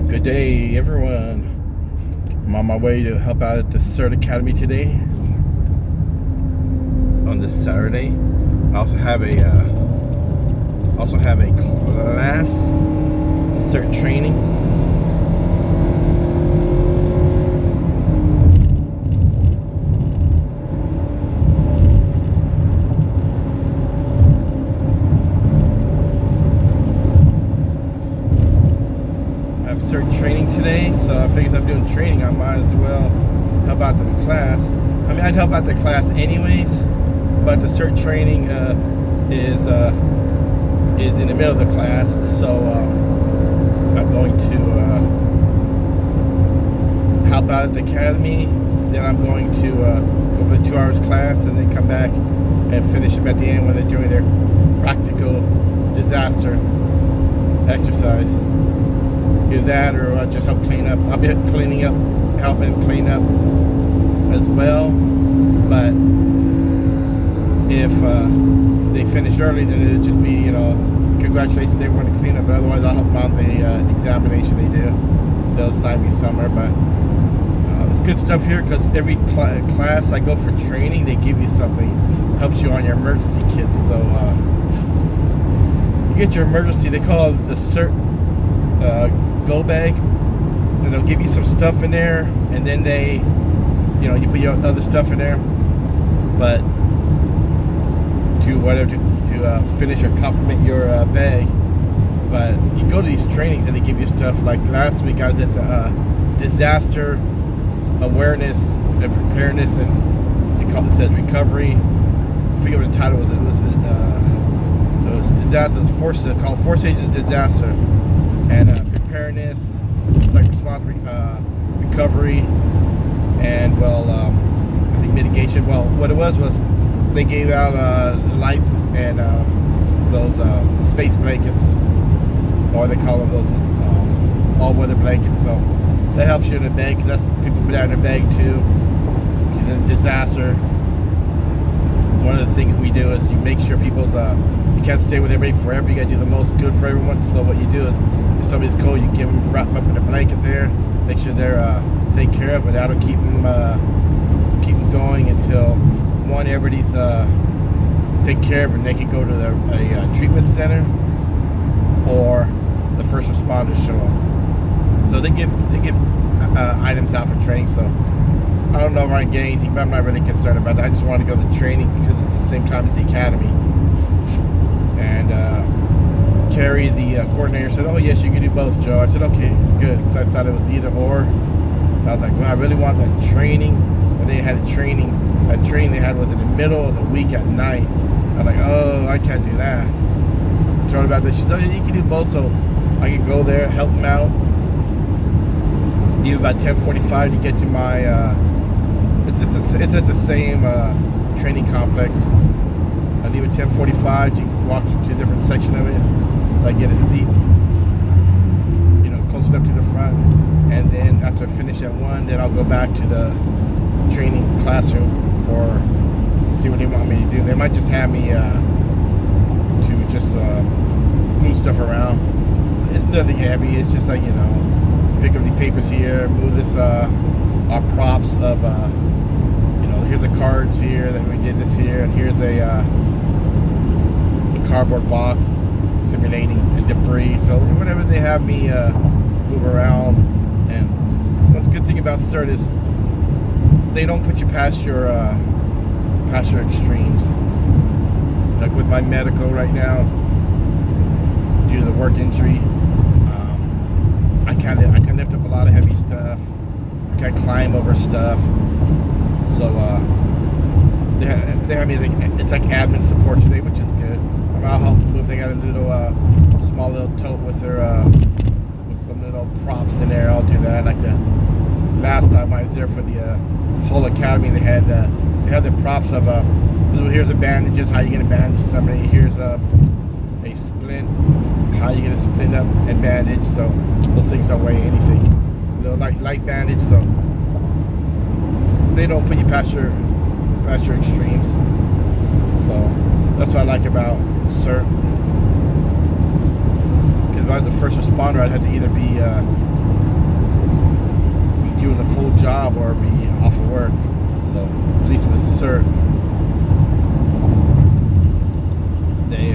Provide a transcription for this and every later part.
Good day, everyone. I'm on my way to help out at the CERT Academy today on this Saturday. I also have a class, CERT training. CERT training today, so I figured if I'm doing training, I might as well help out the class. I mean, I'd help out the class anyways, but the CERT training is in the middle of the class, so I'm going to help out at the academy. Then I'm going to go for the 2 hours class, and then come back and finish them at the end when they're doing their practical disaster exercise. Do that, or I'll just help clean up. I'll be cleaning up, helping clean up as well. But if they finish early, then it'll just be, congratulations to everyone to clean up. But otherwise, I'll help them on the examination they do. They'll assign me somewhere. But it's good stuff here, because every class I go for training, they give you something, helps you on your emergency kit. So you get your emergency. They call it the CERT go bag, and they'll give you some stuff in there, and then they, you put your other stuff in there, but to finish or complement your bag. But you go to these trainings and they give you stuff. Like last week, I was at the disaster awareness and preparedness, and it says recovery. I forget what the title was. It was disaster. It was called 4 Stages of Disaster. And preparedness, like response, recovery, and I think mitigation. Well, what it was they gave out lights and those space blankets, or they call them those all-weather blankets. So that helps you in the bag, because that's people put out in their bag too. Because in disaster, one of the things we do is you make sure people's you can't stay with everybody forever. You gotta do the most good for everyone. So what you do is, if somebody's cold, you give them, wrap them up in a blanket there, make sure they're taken care of, and that'll keep them going until everybody's taken care of, and they can go to a treatment center, or the first responders show up. So they give items out for training. So I don't know if I can get anything, but I'm not really concerned about that. I just want to go to the training because it's the same time as the academy. And Carrie, the coordinator, said, "Oh yes, you can do both, Joe." I said, "Okay, good," because I thought it was either or. And I was like, "Well, I really want that training." When they had a training, that training they had was in the middle of the week at night. I was like, "Oh, I can't do that." I told her about this. She said, "Oh, yeah, you can do both," so I could go there, help them out. Leave about 10:45 to get to my. It's at the same training complex. I leave at 10:45 to walk to a different section of it, so I get a seat, close enough to the front. And then after I finish at 1, then I'll go back to the training classroom to see what they want me to do. They might just have me to just move stuff around. It's nothing heavy. It's just like, pick up these papers here, move this, our props of, here's the cards here that we did this here, and here's a cardboard box simulating debris. So whatever they have me move around. And what's a good thing about CERT is they don't put you past your extremes. Like with my medical right now, due to the work injury, I can lift up a lot of heavy stuff. I can climb over stuff. So they have me, it's like admin support today, which is good. I'll help move. They got a little small little tote with their with some little props in there. I'll do that. Like the last time I was there for the whole academy, they had the props of here's a bandages, how you gonna bandage somebody. Here's a splint, how you gonna splint up and bandage. So those things don't weigh anything. Little light bandage. So they don't put you past your extremes. So that's what I like about CERT. Because if I was a first responder, I'd have to either be doing the full job or be off of work. So at least with CERT, they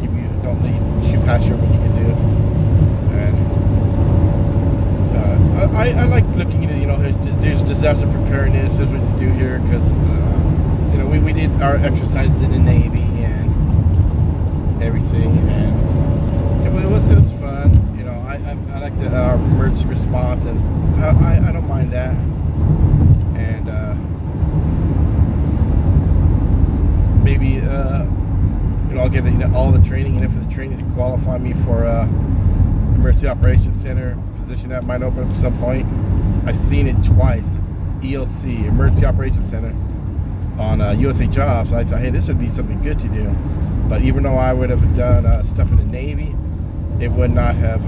give you, don't let you shoot past what you can do. And I like looking into, you know, there's disaster preparedness, is what you do here, because you know, we did our exercises in the Navy and everything, and it was fun. You know, I like the emergency response, and I don't mind that. And maybe you know, I'll get all the training, and for the training to qualify me for emergency operations center position that might open up at some point. I've seen it twice, EOC, emergency operations center, on USA Jobs. I thought, hey, this would be something good to do. But even though I would have done stuff in the Navy, it would not have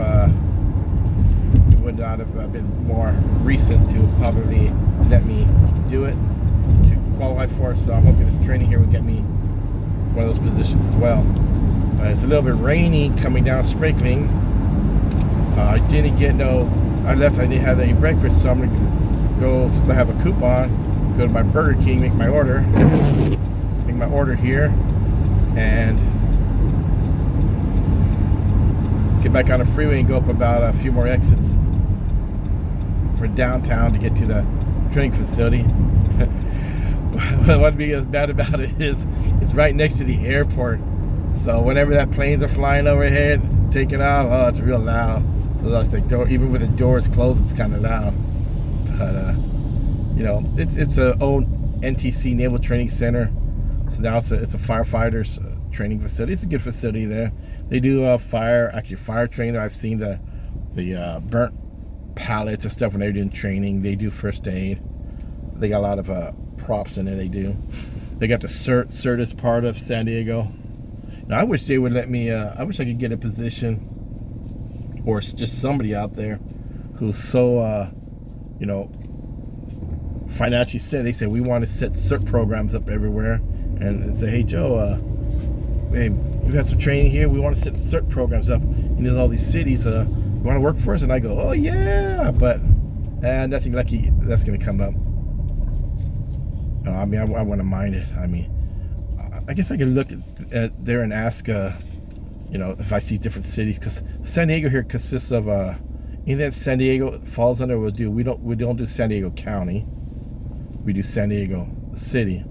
been more recent to probably let me do it to qualify for it. So I'm hoping this training here will get me one of those positions as well. It's a little bit rainy coming down, sprinkling. I didn't get I didn't have any breakfast, so I'm gonna go, since I have a coupon, go to my Burger King, make my order here, and get back on the freeway and go up about a few more exits for downtown to get to the training facility. What being as bad about it is it's right next to the airport, so whenever that planes are flying overhead, taking off, oh, it's real loud. So that's like, even with the doors closed, it's kind of loud. But you know, it's a old NTC Naval Training Center. So now it's a firefighters training facility. It's a good facility there. They do fire training. I've seen the burnt pallets and stuff when they're doing training. They do first aid. They got a lot of props in there. They got the CERT is part of San Diego. Now, I wish they would let me, I wish I could get a position, or just somebody out there who's so, you know, financially set. They say, we want to set CERT programs up everywhere, and say, hey, Joe, hey, we've had some training here. We want to set CERT programs up in all these cities. You want to work for us? And I go, oh, yeah, but nothing lucky that's going to come up. I mean, I wouldn't mind it. I mean, I guess I could look at there and ask, you know, if I see different cities, because San Diego here consists of anything that San Diego falls under. We don't do San Diego County. We do San Diego City.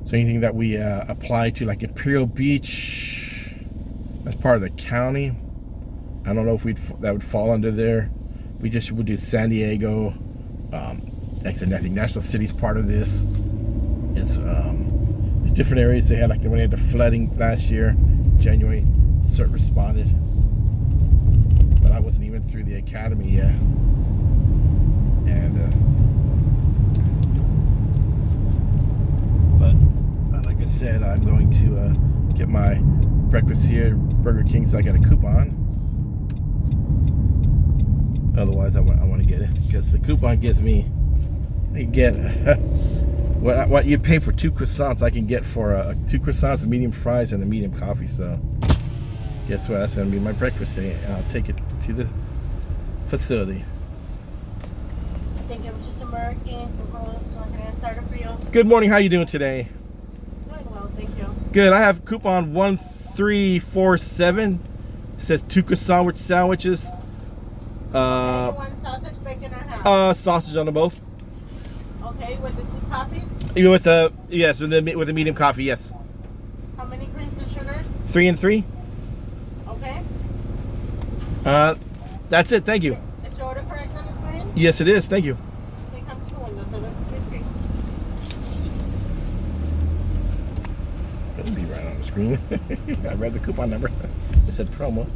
So anything that we apply to, like Imperial Beach, that's part of the county. I don't know if that would fall under there. We would do San Diego. Like I said, I think National City's part of this. It's different areas. They had, like when they had the flooding last year, January, CERT responded. But I wasn't even through the academy yet. And but like I said, I'm going to get my breakfast here, Burger King, so I got a coupon. Otherwise, I want to get it, because the coupon gives me, I get what you pay for 2 croissants, I can get for 2 croissants, a medium fries, and a medium coffee. So guess what? That's going to be my breakfast today, and I'll take it to the facility. Thank you, Mr. American. For you. Good morning. How you doing today? Doing well, thank you. Good. I have coupon 1347. It says 2 croissant sandwiches. You want sausage, bacon, or ham? Sausage on them both. Okay, with the 2 coffees? With yes, with the medium coffee, yes. How many creams and sugars? 3 and 3. Okay. That's it. Thank you. Is your order correct on the screen? Yes, it is. Thank you. Okay, come to the window, 733. It'll be right on the screen. I read the coupon number. It said promo.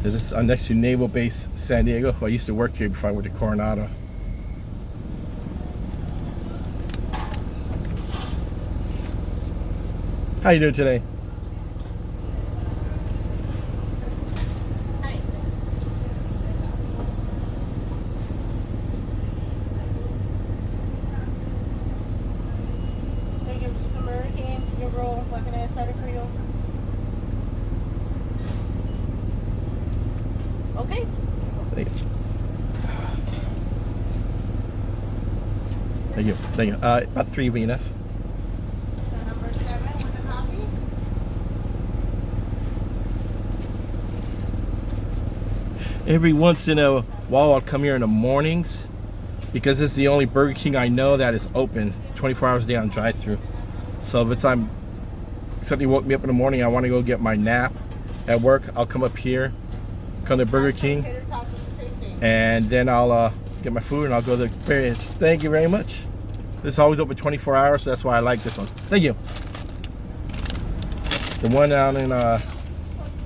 This is next to Naval Base San Diego. I used to work here before I went to Coronado. How you doing today? Hi. Thank you, Mr. American. Your roll, what can I start it for you? Okay. Thank you. Thank you. Thank you. About 3 will be enough. So number 7 with the coffee. Every once in a while, I'll come here in the mornings because it's the only Burger King I know that is open 24 hours a day on drive-through. So if it's something woke me up in the morning, I want to go get my nap at work, I'll come up here, come to Burger King, and then I'll get my food and I'll go to the experience. Thank you very much. This is always open 24 hours, so that's why I like this one. Thank you. The one down in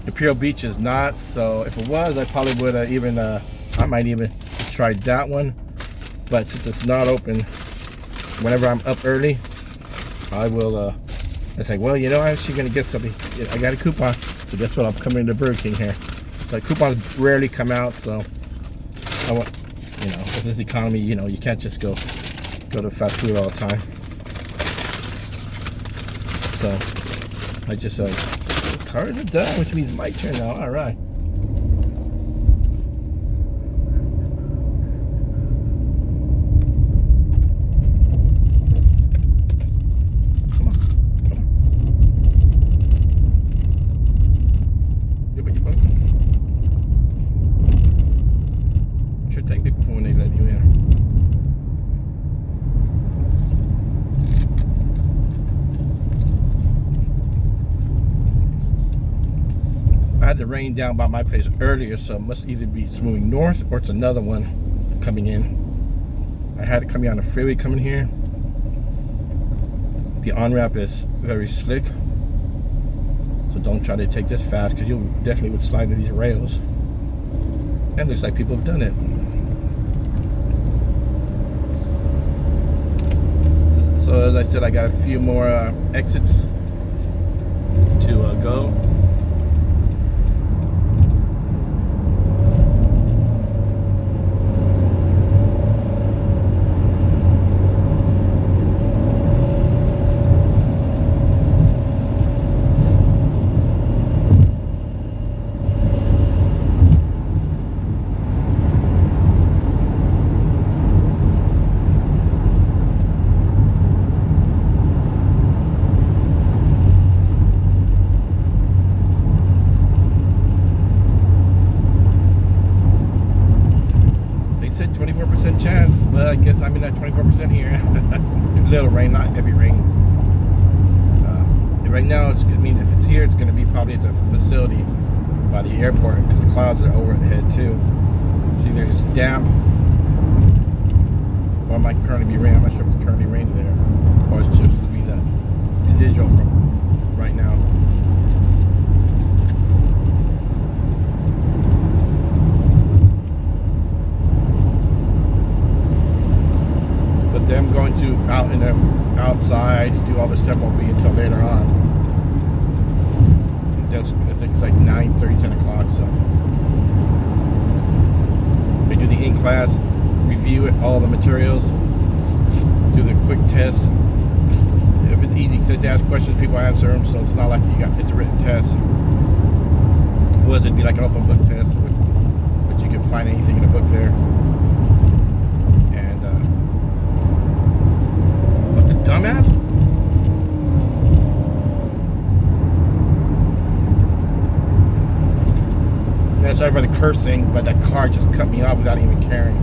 Imperial Beach is not, so if it was, I probably would even, I might even try that one. But since it's not open, whenever I'm up early, I will, it's like, well, you know, I'm actually going to get something. I got a coupon, so guess what? I'm coming to Burger King here. So coupons rarely come out, so I want, you know, with this economy, you know, you can't just go to fast food all the time. So I just cards are done, which means my turn now. All right. Come on. You put your boat. Should take people when they let you in. I had the rain down by my place earlier, so it must either be it's moving north or it's another one coming in. I had it coming on the freeway coming here. The on-ramp is very slick, so don't try to take this fast because you definitely would slide into these rails. And it looks like people have done it. So as I said, I got a few more exits to go. Said 24% chance, but I guess I'm in that 24% here. Little rain, not heavy rain. Right now, it means if it's here, it's going to be probably at the facility by the airport because the clouds are overhead too. So either it's damp or it might currently be raining. I'm not sure if it's currently raining there or it's just to be that residual from right now. Them going to out in the outside to do all this stuff won't be until later on. I think it's like 9:30, 10 o'clock. So we do the in-class review it, all the materials, do the quick test. If it's easy, because they ask questions, people answer them, so it's not like it's a written test. If it was, it'd be like an open book test, but you can find anything in the book there. Dumbass. Yeah, sorry for the cursing, but that car just cut me off without even caring.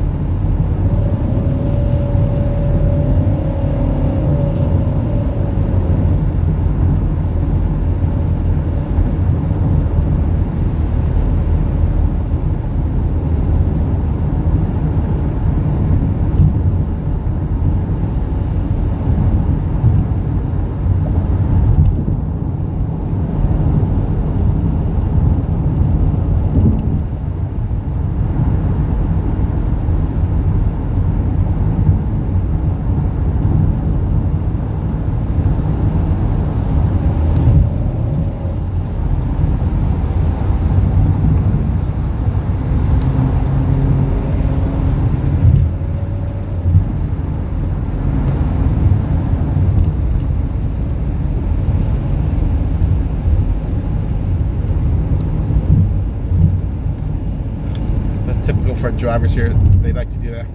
typical for drivers here. They like to do that.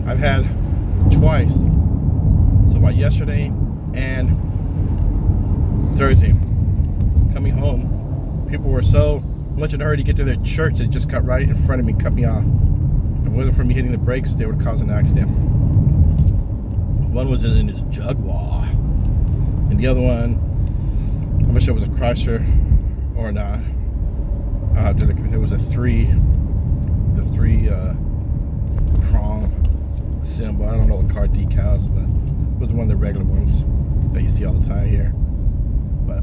I've had twice. So yesterday and Thursday, coming home, people were so much in a hurry to get to their church, they just cut right in front of me, cut me off. If it wasn't for me hitting the brakes, they would have caused an accident. One was in his Jaguar, and the other one, I'm not sure it was a Chrysler or not. It was the three prong symbol. I don't know the car decals, but it was one of the regular ones that you see all the time here. But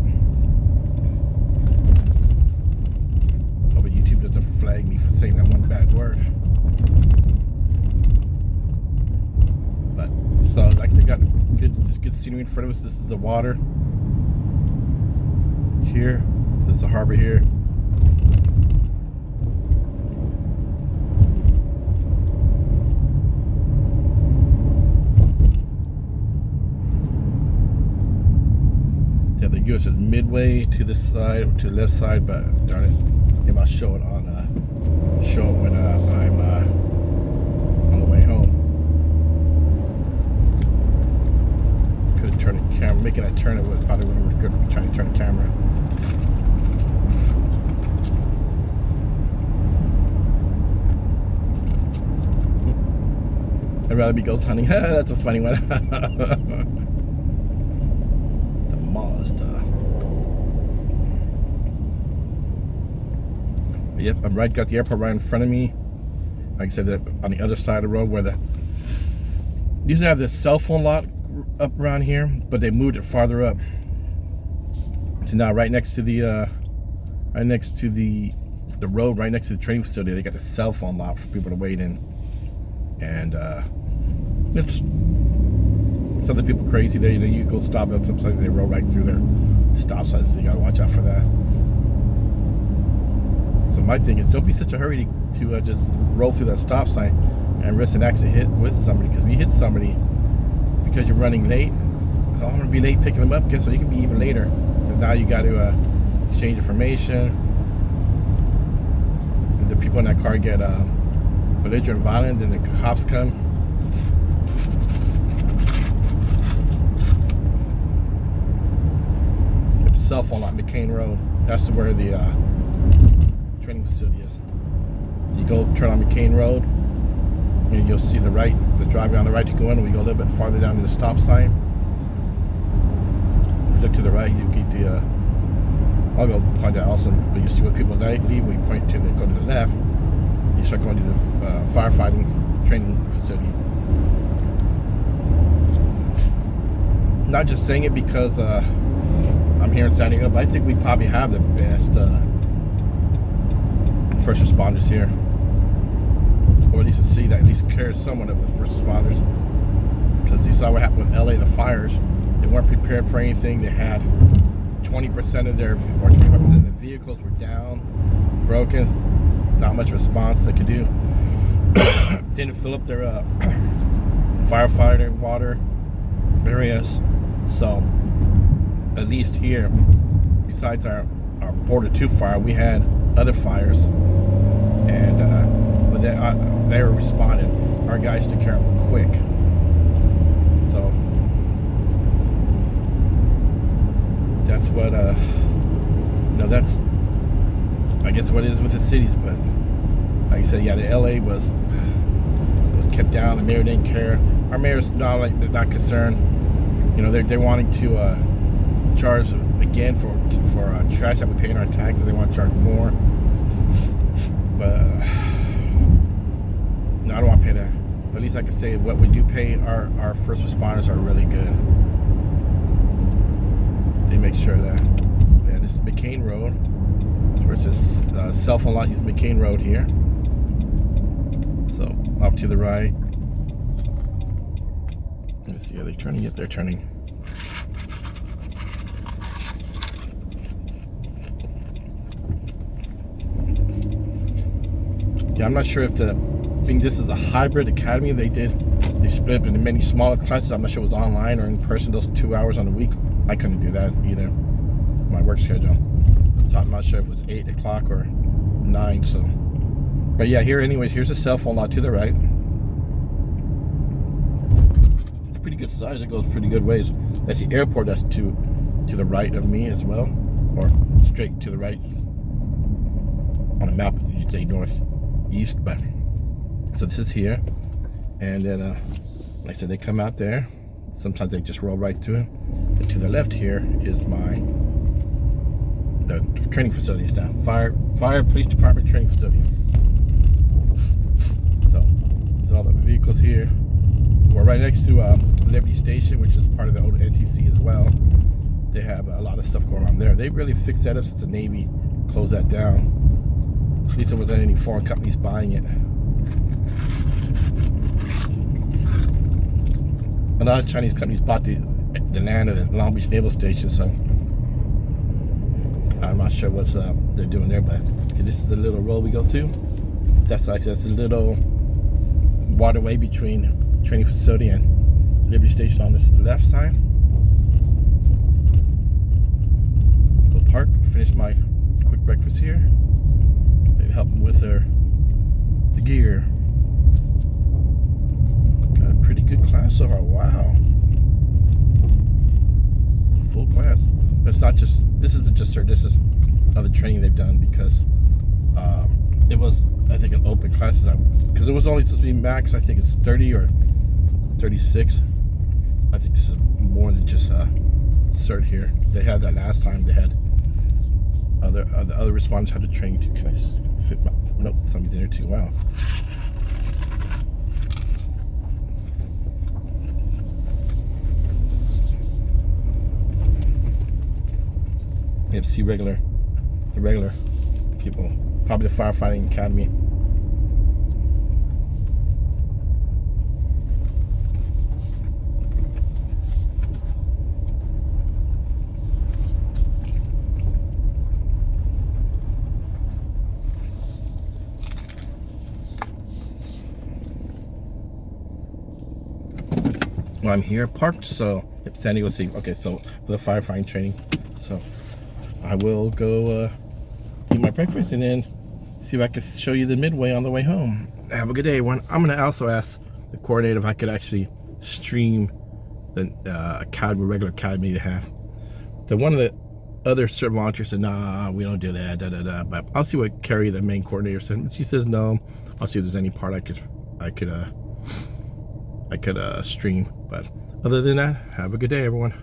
hopefully YouTube doesn't flag me for saying that one bad word. But so like they got good scenery in front of us. This is the water here. This is the harbor here. Yeah, the US is midway to this side, to the left side, but darn it, maybe I'll show it on when I'm on the way home. Could have turned the camera. Making that turn, it was probably wouldn't work good for me trying to turn the camera. I'd rather be ghost hunting. That's a funny one. The Mazda. Yep, I'm right. Got the airport right in front of me. Like I said, on the other side of the road where used to have this cell phone lot up around here, but they moved it farther up. So now right next to the road, right next to the training facility, they got the cell phone lot for people to wait in. And it's something people crazy there. You go stop them, sometimes they roll right through their stop signs, so you gotta watch out for that. So my thing is, don't be such a hurry to just roll through that stop sign and risk an accident hit with somebody, because if you hit somebody because you're running late, so I'm gonna be late picking them up. Guess what? You can be even later, because now you got to exchange information. If the people in that car get belligerent violent, then the cops come. The cell phone lot, McCain Road. That's where the training facility is. You go turn on McCain Road, and you'll see the driveway on the right to go in. We go a little bit farther down to the stop sign. If you look to the right, you get the. I'll go point that also, but you see what people leave. We point to go to the left. You start going to the firefighting training facility. Not just saying it because I'm here in San Diego, but I think we probably have the best first responders here, or at least to see that at least cares somewhat of the first responders. Because you saw what happened with LA, the fires. They weren't prepared for anything. They had 20% of their, or 25% of the vehicles were down, broken. Not much response they could do. Didn't fill up their firefighter water areas. So at least here, besides our Border 2 fire, we had other fires, and but they were responding. Our guys took care of them quick. So that's what that's, I guess, what it is with the cities. But like I said, yeah, the LA was kept down. The mayor didn't care. Our mayor's not concerned. You know, they're wanting to charge again for trash that we pay in our taxes. They want to charge more. But no, I don't want to pay that. But at least I can say what we do pay our first responders are really good. They make sure that. Yeah, this is McCain Road. Versus cell phone lot. Use McCain Road here. So up to the right. Let's see, are they turning? Yep, they're turning. Yeah, I'm not sure if I think this is a hybrid academy. They split up into many smaller classes. I'm not sure it was online or in person. Those 2 hours on the week, I couldn't do that either. My work schedule. So I'm not sure if it was 8 o'clock or 9. So But yeah, here anyways, here's a cell phone lot to the right. It's a pretty good size. It goes pretty good ways. That's the airport. That's to the right of me as well, or straight to the right. On a map, you'd say northeast, but so this is here, and then like I said, they come out there. Sometimes they just roll right through it. And to the left here is the training facilities now. Fire police department training facility. So all the vehicles here. We're right next to Liberty Station, which is part of the old NTC as well. They have a lot of stuff going on there. They really fixed that up since the Navy closed that down. At least there wasn't any foreign companies buying it. A lot of Chinese companies bought the land of the Long Beach Naval Station, so I'm not sure what's they're doing there. But this is the little road we go through. That's a little waterway between training facility and Liberty Station on this left side. We'll park, finish my quick breakfast here. Maybe help them with the gear. Got a pretty good class so far. Wow. Full class. But it's not just, this isn't just CERT, this is other training they've done, because it was, I think, an open classes, because it was only supposed to be max, I think it's 30 or 36. I think this is more than just CERT here. They had that last time. They had other responders had to train to. Can I fit my, nope, somebody's in here too. Wow. Yep, see the regular people. Probably the Firefighting Academy. Well, I'm here parked, so San Diego City. Okay, so the firefighting training. So I will go eat my breakfast and then see if I can show you the midway on the way home. Have a good day, everyone. I'm gonna also ask the coordinator if I could actually stream the regular academy they have. So one of the other CERT volunteers said, nah, we don't do that, But I'll see what Carrie, the main coordinator, said. She says no. I'll see if there's any part I could stream. But other than that, have a good day, everyone.